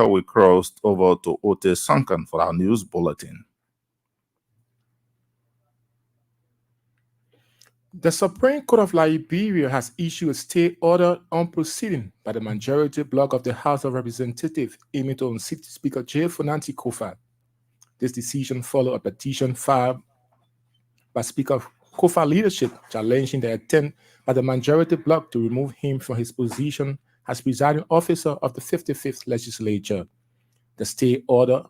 we crossed over to Ote Sankan for our news bulletin. The Supreme Court of Liberia has issued a stay order on proceeding by the majority bloc of the House of Representatives aiming to unseat Speaker J. Funanti Kofa. This decision followed a petition filed by Speaker Kofa leadership challenging the attempt by the majority bloc to remove him from his position as presiding officer of the 55th legislature. The stay order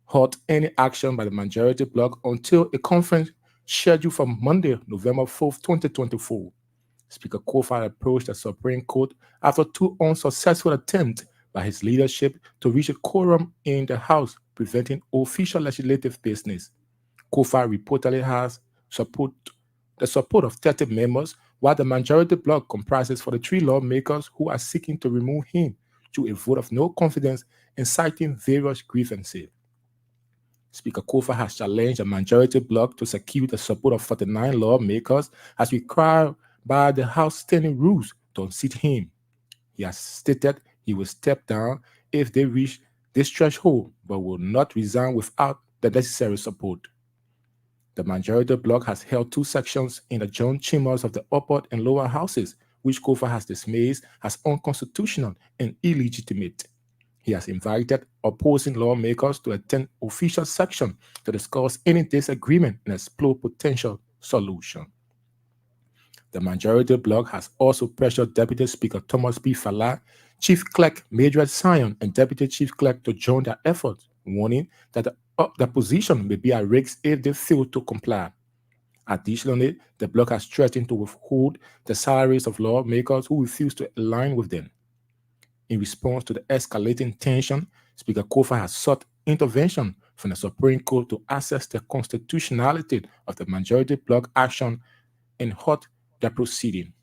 halt any action by the majority bloc until a conference scheduled for Monday, November 4th, 2024. Speaker Kofa approached the Supreme Court after two unsuccessful attempts by his leadership to reach a quorum in the House, preventing official legislative business. Kofa reportedly has the support of 30 members, while the majority bloc comprises 43 lawmakers who are seeking to remove him through a vote of no confidence and citing various grievances. Speaker Kofa has challenged the majority bloc to secure the support of 49 lawmakers as required by the House standing rules to unseat him. He has stated he will step down if they reach this threshold, but will not resign without the necessary support. The majority bloc has held two sections in the joint chambers of the upper and lower houses, which Kofa has dismissed as unconstitutional and illegitimate. He has invited opposing lawmakers to attend official section to discuss any disagreement and explore potential solution. The majority bloc has also pressured Deputy Speaker Thomas B. Fala, Chief Clerk Madrid Sion, and Deputy Chief Clerk to join their efforts, warning that the position may be at risk if they fail to comply. Additionally, the bloc has threatened to withhold the salaries of lawmakers who refuse to align with them. In response to the escalating tension, Speaker Kofa has sought intervention from the Supreme Court to assess the constitutionality of the majority bloc action and halt the proceeding.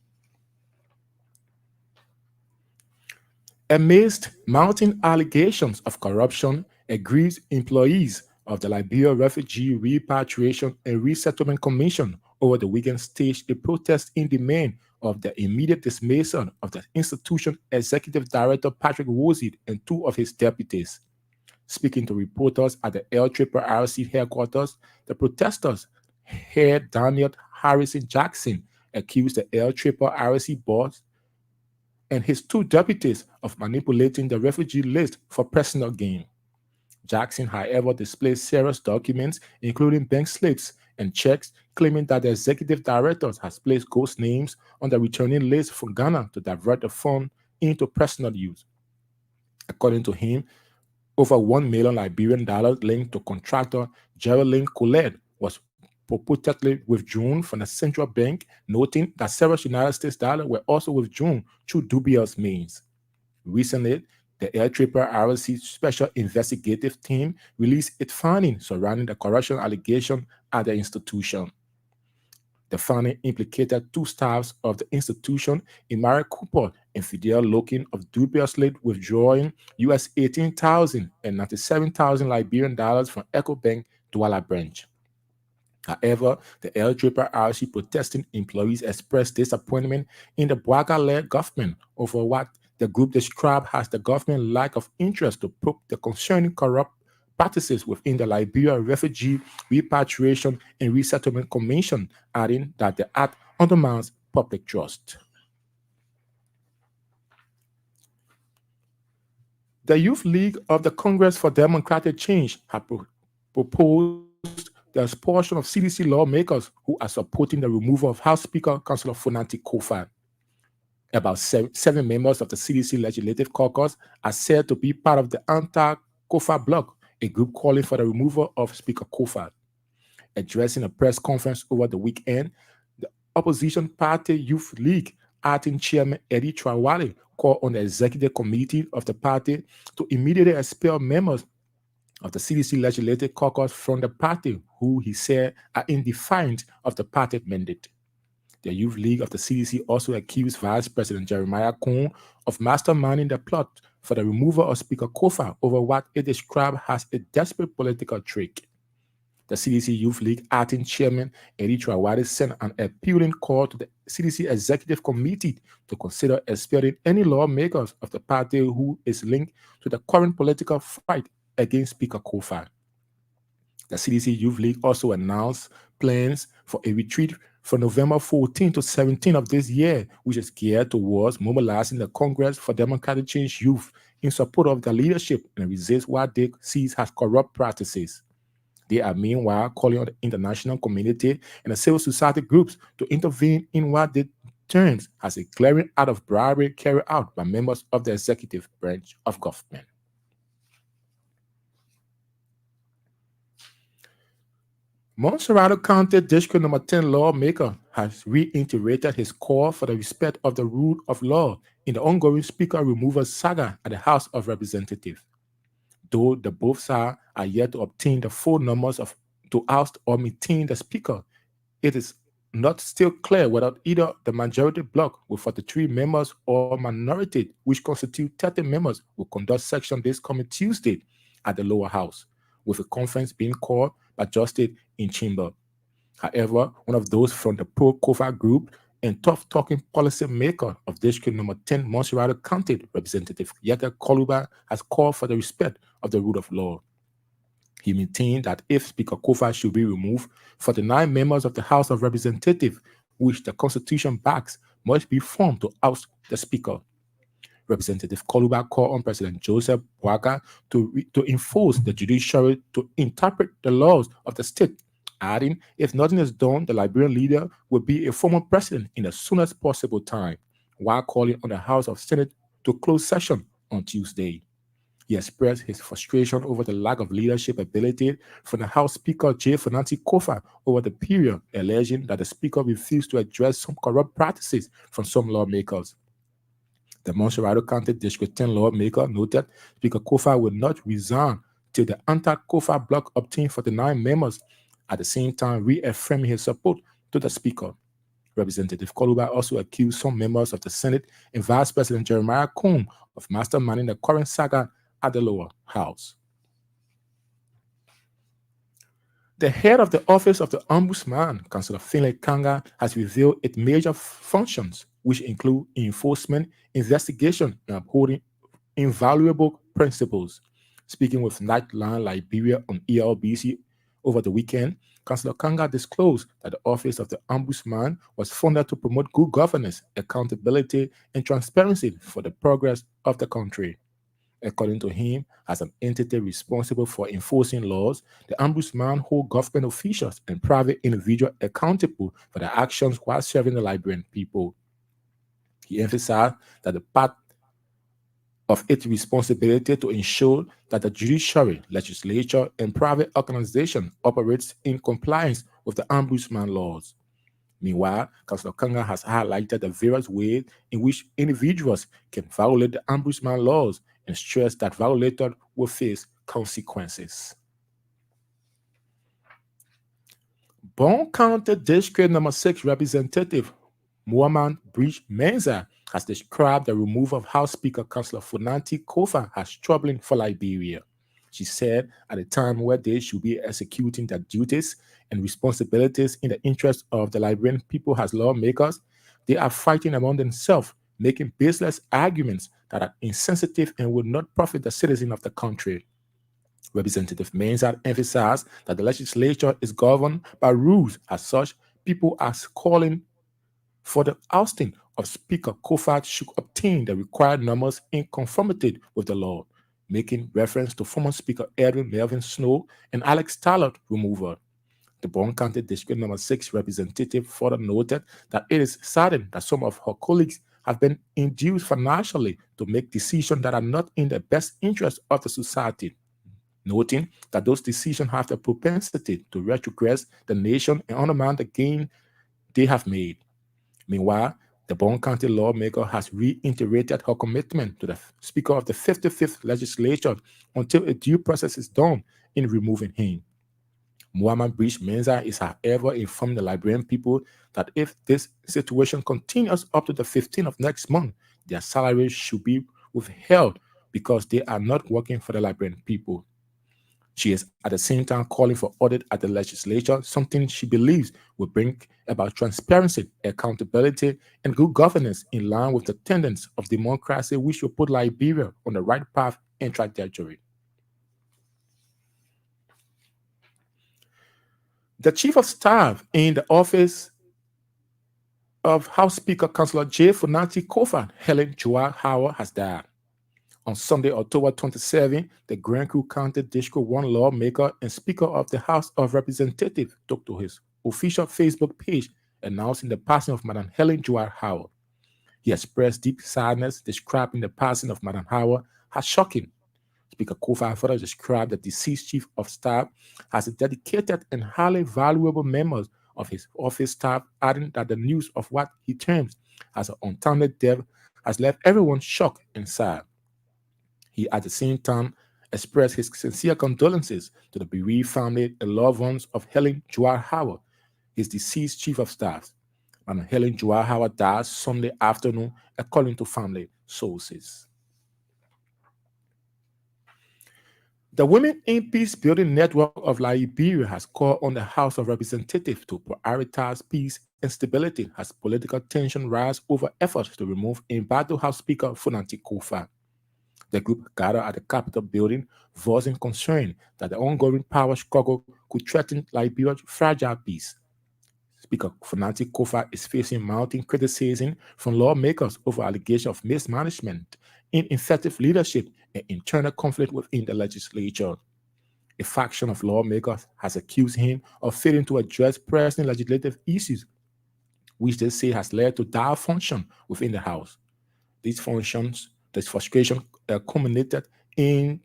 Amidst mounting allegations of corruption, aggrieved employees of the Liberia Refugee Repatriation and Resettlement Commission over the weekend staged a protest in demand of the immediate dismissal of the institution executive director Patrick Wosit and two of his deputies. Speaking to reporters at the LRRC headquarters, the protesters, head Daniel Harrison Jackson, accused the LRRC boss and his two deputies of manipulating the refugee list for personal gain. Jackson, however, displayed serious documents, including bank slips and checks, claiming that the executive director has placed ghost names on the returning list from Ghana to divert the fund into personal use. According to him, over $1 million Liberian dollars linked to contractor Geraldine Colette was purportedly withdrawn from the central bank, noting that several United States dollars were also withdrawn through dubious means. Recently, the LRRC Special Investigative Team released its findings surrounding the corruption allegation at the institution. The finding implicated two staffs of the institution, Imari Cooper and Fidel Lokin, of dubiously withdrawing US 18,000 and 97,000 Liberian dollars from EcoBank Douala branch. However, the LRRC protesting employees expressed disappointment in the Bwaga-led government over what the group described as the government's lack of interest to probe the concerning corrupt practices within the Liberia Refugee Repatriation and Resettlement Commission, adding that the act undermines public trust. The Youth League of the Congress for Democratic Change have proposed the expulsion of CDC lawmakers who are supporting the removal of House Speaker Councilor Funanti Kofa. About seven members of the CDC Legislative Caucus are said to be part of the anti-Kofa bloc, a group calling for the removal of Speaker Kofa. Addressing a press conference over the weekend, the opposition party Youth League acting chairman Eddie Trawale called on the executive committee of the party to immediately expel members of the CDC Legislative Caucus from the party who he said are in defiance of the party mandate. The Youth League of the CDC also accused Vice President Jeremiah Kuhn of masterminding the plot for the removal of Speaker Kofa over what it described as a desperate political trick. The CDC Youth League acting chairman Eddie Trawari sent an appealing call to the CDC Executive Committee to consider expelling any lawmakers of the party who is linked to the current political fight against Speaker Kofa. The CDC Youth League also announced plans for a retreat from November 14 to 17 of this year, which is geared towards mobilizing the Congress for Democratic Change youth in support of their leadership and resist what they see as corrupt practices. They are meanwhile calling on the international community and the civil society groups to intervene in what they term as a glaring act of bribery carried out by members of the executive branch of government. Montserrat County District Number 10 lawmaker has reiterated his call for the respect of the rule of law in the ongoing speaker removal saga at the House of Representatives. Though the both sides are yet to obtain the full numbers to oust or maintain the speaker, it is not still clear whether either the majority bloc with 43 members or minority, which constitute 30 members, will conduct session this coming Tuesday at the lower house, with a conference being called by Justice in chamber. However, one of those from the pro-Kofa group and tough-talking policy maker of District Number 10 Montserrat County, Representative Yaka Koluba, has called for the respect of the rule of law. He maintained that if Speaker Kofa should be removed, 49 members of the House of Representatives, which the Constitution backs, must be formed to oust the Speaker. Representative Koluba called on President Joseph Boakai to enforce the judiciary to interpret the laws of the state, adding, if nothing is done, the Liberian leader will be a former president in the soonest possible time, while calling on the House of Senate to close session on Tuesday. He expressed his frustration over the lack of leadership ability from the House Speaker J. Fernandes Kofa over the period, alleging that the Speaker refused to address some corrupt practices from some lawmakers. The Montserrat County District 10 lawmaker noted Speaker Kofa will not resign till the anti-Kofa bloc obtains 49 members, at the same time reaffirming his support to the Speaker. Representative Koluba also accused some members of the Senate and Vice President Jeremiah Combs of masterminding the current saga at the lower house. The head of the Office of the Ombudsman, Councillor Finlay Kanga, has revealed its major functions, which include enforcement, investigation, and upholding invaluable principles. Speaking with Nightline Liberia on ELBC over the weekend, Councillor Kanga disclosed that the Office of the Ombudsman was funded to promote good governance, accountability, and transparency for the progress of the country. According to him, as an entity responsible for enforcing laws, the Ombudsman holds government officials and private individuals accountable for their actions while serving the Liberian people. He emphasized that the part of its responsibility to ensure that the judiciary, legislature, and private organization operates in compliance with the Ombudsman laws. Meanwhile, Councillor Kanga has highlighted the various ways in which individuals can violate the Ombudsman laws and stressed that violators will face consequences. Broom County District Number 6 Representative Muhammad Bridge Menza has described the removal of House Speaker Councillor Funanti Kofa as troubling for Liberia. She said at a time where they should be executing their duties and responsibilities in the interest of the Liberian people as lawmakers, they are fighting among themselves, making baseless arguments that are insensitive and will not profit the citizens of the country. Representative Menza emphasized that the legislature is governed by rules. As such, people are calling for the ousting of Speaker Kofa should obtain the required numbers in conformity with the law, making reference to former Speaker Edwin Melvin Snow and Alex Tallard removal. The Broom County District Number 6 representative further noted that it is certain that some of her colleagues have been induced financially to make decisions that are not in the best interest of the society, noting that those decisions have the propensity to retrogress the nation and undermine the gain they have made. Meanwhile, the Broom County lawmaker has reiterated her commitment to the Speaker of the 55th Legislature until a due process is done in removing him. Muhammad Bridge Menza is, however, informed the Liberian people that if this situation continues up to the 15th of next month, their salaries should be withheld because they are not working for the Liberian people. She is at the same time calling for audit at the legislature, something she believes will bring about transparency, accountability, and good governance in line with the tenets of democracy, which will put Liberia on the right path and trajectory. The chief of staff in the office of House Speaker Councillor J. Funanti Kofa, Helen Joa Howard, has died. On Sunday, October 27, the Grand Crew County District 1 lawmaker and Speaker of the House of Representatives took to his official Facebook page announcing the passing of Madam Helen Joa Howard. He expressed deep sadness, describing the passing of Madam Howard as shocking. Speaker Kofa further described the deceased chief of staff as a dedicated and highly valuable member of his office staff, adding that the news of what he terms as an untimely death has left everyone shocked and sad. He at the same time expressed his sincere condolences to the bereaved family and loved ones of Helen Joa Howard, his deceased chief of staff. Madam Helen Joa Howard died Sunday afternoon, according to family sources. The Women in Peace Building Network of Liberia has called on the House of Representatives to prioritize peace and stability as political tension rise over efforts to remove embattled House Speaker Funanti Kofa. The group gathered at the Capitol building, voicing concern that the ongoing power struggle could threaten Liberia's fragile peace. Speaker Funanti Kofa is facing mounting criticism from lawmakers over allegations of mismanagement, ineffective leadership, and internal conflict within the legislature. A faction of lawmakers has accused him of failing to address pressing legislative issues, which they say has led to dysfunction within the House. This frustration culminated in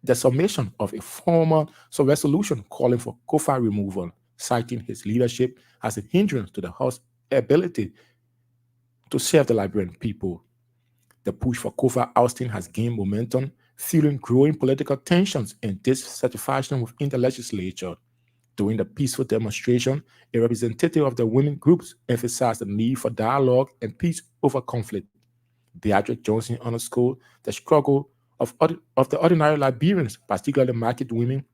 the submission of a formal resolution calling for Kofa removal, citing his leadership as a hindrance to the House's ability to serve the Liberian people. The push for Kofa ousting has gained momentum, fueling growing political tensions and dissatisfaction within the legislature. During the peaceful demonstration, a representative of the women groups emphasized the need for dialogue and peace over conflict. Beatrice Johnson underscored the struggle of the ordinary Liberians, particularly market women,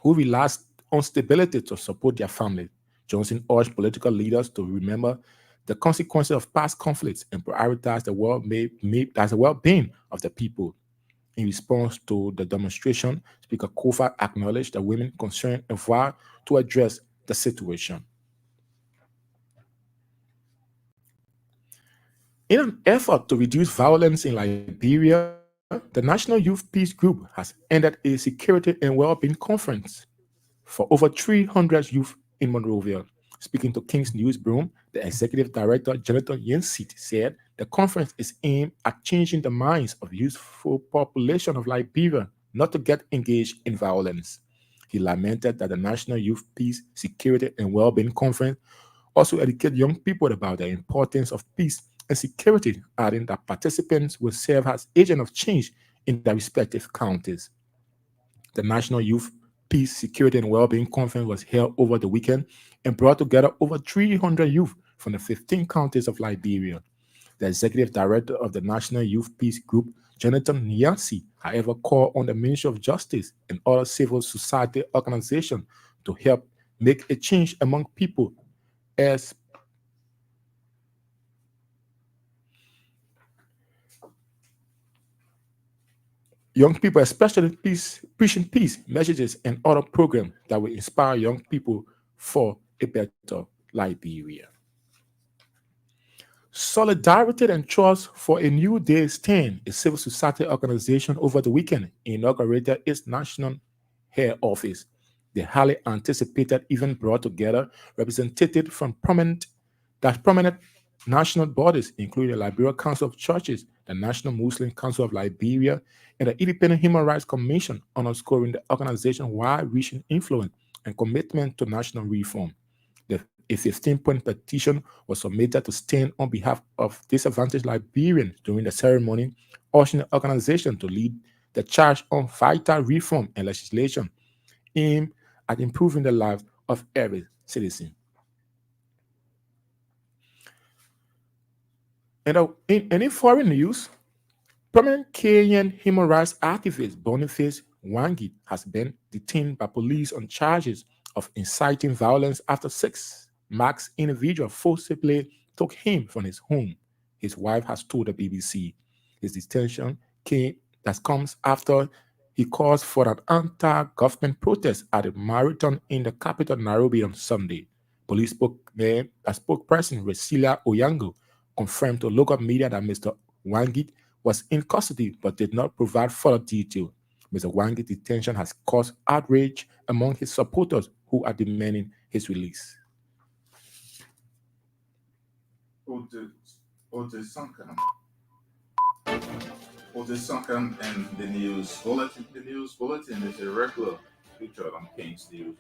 who rely on stability to support their families. Johnson urged political leaders to remember the consequences of past conflicts and prioritize the well-being of the people. In response to the demonstration, Speaker Kofa acknowledged the women concerned and vowed to address the situation. In an effort to reduce violence in Liberia, the National Youth Peace Group has ended a security and well-being conference for over 300 youth in Monrovia. Speaking to King's News Broom, the executive director, Jonathan Yensit, said the conference is aimed at changing the minds of youthful population of Liberia not to get engaged in violence. He lamented that the National Youth Peace, Security and Well-being Conference also educate young people about the importance of peace and security, adding that participants will serve as agents of change in their respective counties. The National Youth Peace, Security and Wellbeing Conference was held over the weekend and brought together over 300 youth from the 15 counties of Liberia. The executive director of the National Youth Peace Group, Jonathan Nyansi, however, called on the Ministry of Justice and other civil society organizations to help make a change among people as young people, especially peace, preaching peace messages and other programs that will inspire young people for a better Liberia. Solidarity and Trust for a New Day Stand, a civil society organization, over the weekend inaugurated its national head office. The highly anticipated event brought together representatives from prominent national bodies, including the Liberia Council of Churches, the National Muslim Council of Liberia, and the Independent Human Rights Commission, underscoring the organization's wide-reaching influence and commitment to national reform. A 15-point petition was submitted to stand on behalf of disadvantaged Liberians during the ceremony, urging the organization to lead the charge on vital reform and legislation aimed at improving the lives of every citizen. And in foreign news, prominent Kenyan human rights activist Boniface Wangit has been detained by police on charges of inciting violence after 6 masked individuals forcibly took him from his home. His wife has told the BBC. His detention comes after he calls for an anti-government protest at a marathon in the capital Nairobi on Sunday. Police spokesperson Resila Oyango confirmed to local media that Mr. Wangit was in custody but did not provide further detail. Mr. Wangit's detention has caused outrage among his supporters who are demanding his release. Ote Sunken in the news bulletin. The news bulletin is a regular feature on King's News.